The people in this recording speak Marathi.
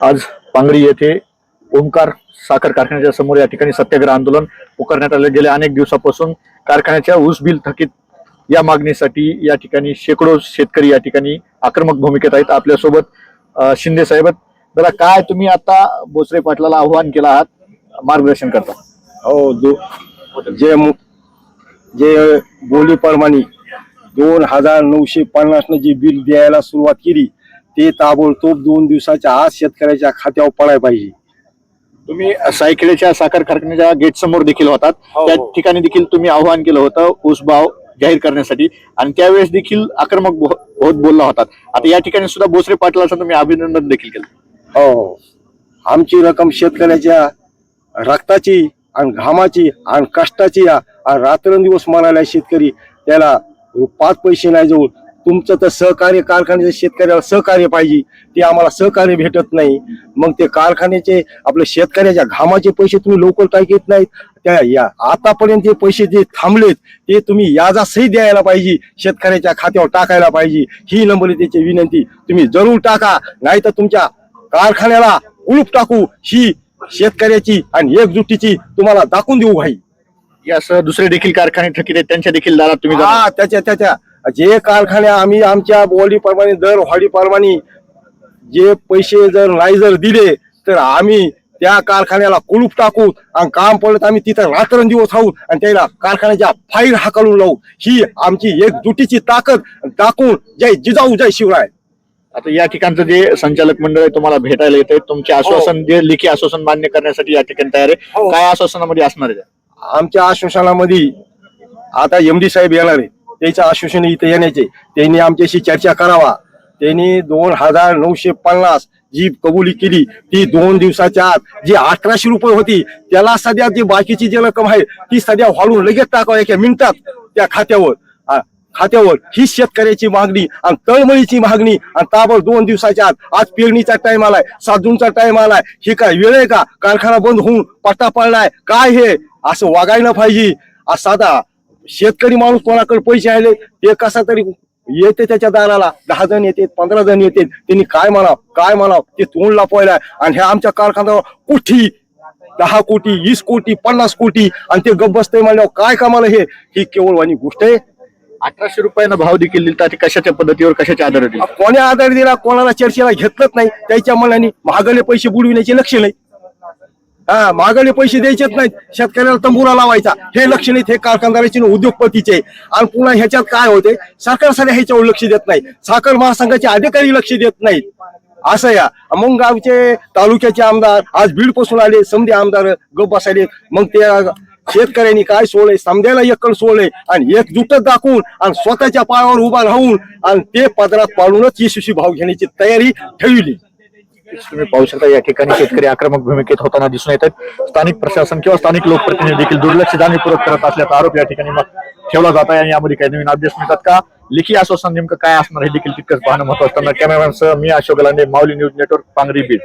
आज पांगरी येथे ओंकार साखर कारखान्याच्या समोर या ठिकाणी सत्याग्रह आंदोलन पुकारण्यात आले। गेल्या अनेक दिवसापासून कारखान्याच्या ऊस बिल थकीत या मागणीसाठी या ठिकाणी शेकडो शेतकरी या ठिकाणी आक्रमक भूमिकेत आहेत। आपल्यासोबत शिंदे साहेब, जरा काय तुम्ही आता बोसरे पाटलाला आव्हान केलं आहात, मार्गदर्शन करता? हो, जे बोली प्रमाणे 2950 ने जी बिल द्यायला सुरुवात केली ते ताबडतोब 2 दिवसाच्या आत शेतकऱ्याच्या खात्यावर पडायला पाहिजे। तुम्ही सायखेड्याच्या साखर कारखान्याच्या गेट समोर देखील होतात, त्या ठिकाणी देखील तुम्ही आव्हान केलं होतं ऊस भाव जाहीर करण्यासाठी आणि त्यावेळेस देखील आक्रमक होत बोलला होतात। आता या ठिकाणी सुद्धा बोसरे पाटलाचं तुम्ही अभिनंदन देखील केलं। हो, आमची रक्कम शेतकऱ्याच्या रक्ताची आणि घामाची आणि कष्टाची आणि रात्रंदिवस मरायला शेतकरी त्याला 5 पैसे नाही जवळ। तुमचं तर सहकार्य कारखान्याच्या शेतकऱ्याला सहकार्य पाहिजे, ते आम्हाला सहकार्य भेटत नाही। मग ते कारखान्याचे आपल्या शेतकऱ्याच्या घामाचे पैसे तुम्ही लवकर काय घेत नाहीत। त्या आतापर्यंत जे पैसे जे थांबलेत ते तुम्ही याजासही द्यायला पाहिजे, शेतकऱ्याच्या खात्यावर टाकायला पाहिजे। ही नम्रतेची विनंती तुम्ही जरूर टाका, नाही तर तुमच्या कारखान्याला कुलूप टाकू। ही शेतकऱ्याची आणि एकजुटीची तुम्हाला दाखवून देऊ भाई। यासह दुसरे देखील कारखाने थकीत आहेत, त्यांच्या देखील दारात तुम्ही त्याच्या जे कारखाने आम्ही आमच्या बोली प्रमाणे दर वाढी प्रमाणे जे पैसे जर दिले तर आम्ही त्या कारखान्याला कुलूप टाकू आणि काम पडत आम्ही तिथं रात्रंदिवस राहू आणि त्याला कारखान्याच्या फाईल हाकलून लावू। ही आमची एकजुटीची ताकद दाखवून जय जिजाऊ जय शिवराय। आता या ठिकाणचं जे संचालक मंडळ आहे तुम्हाला भेटायला येते, तुमचे आश्वासन जे लेखी आश्वासन मान्य करण्यासाठी या ठिकाणी तयार आहे, काय आश्वासनामध्ये असणार आहे? आमच्या आश्वासनामध्ये आता एमडी साहेब येणार आहे, त्याचं आश्वासन इथे येण्याचे, त्यांनी आमच्याशी चर्चा करावा। त्यांनी 2950 जी कबुली केली ती 2 दिवसाच्या आत जी 1800 रुपये होती त्याला सध्या जी बाकीची जी रक्कम आहे ती सध्या वाढवून लगेच टाकावं एका मिनिटात त्या खात्यावर। ही शेतकऱ्याची मागणी आणि तळमळीची मागणी आणि ताबड 2 दिवसाच्या आत। आज पेरणीचा टाइम आलाय, 7 जूनचा टाइम आलाय, ही काय वेळ आहे का? कारखाना बंद होऊन पट्टा पडलाय काय? हे असं वागायला पाहिजे। साधा शेतकरी माणूस कोणाकडे पैसे आले ते कसा तरी येते त्याच्या दाराला, 10 जण येते, 15 जण येते, त्यांनी काय म्हणाव ते तोंड लपवायला। आणि हे आमच्या कारखान्यावर कोटी 10 कोटी 20 कोटी 50 कोटी आणि ते गप्प बसतंय म्हणल्यावर काय कामाला? ही केवळ वाणी गोष्ट आहे। 1800 रुपयांना भाव देखील दिला, ते कशाच्या पद्धतीवर कशाच्या आधारे दिला? कोण्या आधार दिला? कोणाला चर्चेला घेतलंच नाही। त्याच्या मनाने महागले पैसे बुडविण्याचे लक्ष नाही। महागले पैसे द्यायचेच नाहीत, शेतकऱ्याला तंबुरा लावायचा हे लक्ष नाही। हे कारखानदाराचे उद्योगपतीचे आणि पुन्हा ह्याच्यात काय होते, सरकार सध्या ह्याच्यावर लक्ष देत नाही, साखर महासंघाचे अधिकारी लक्ष देत नाहीत। असं मग गावचे तालुक्याचे आमदार आज बीड पासून आले, समधी आमदार गप बसायले। मग त्या शेतकऱ्यांनी काय सोडले, समध्याला एकल सोडले आणि एकजुटच दाखवून आणि स्वतःच्या पायावर उभा राहून आणि ते पदरात पाडूनच यशस्वी भाव घेण्याची तयारी ठेवली। तुम्ही पाहू शकता या ठिकाणी शेतकरी आक्रमक भूमिकेत होताना दिसून येत आहेत। स्थानिक प्रशासन किंवा स्थानिक लोकप्रतिनिधी देखील दुर्लक्ष जाणीवपूर्वक करत असल्याचा आरोप या ठिकाणी ठेवला जात आहे आणि यामध्ये काही नवीन अपडेट्स मिळतात का, लेखी आश्वासन नेमकं काय असणार हे देखील तितकंच पाहणं महत्त्वाचं। कॅमेरामॅन सह मी अशोक गलांडे, माऊली न्यूज नेटवर्क, पांगरी, बीड।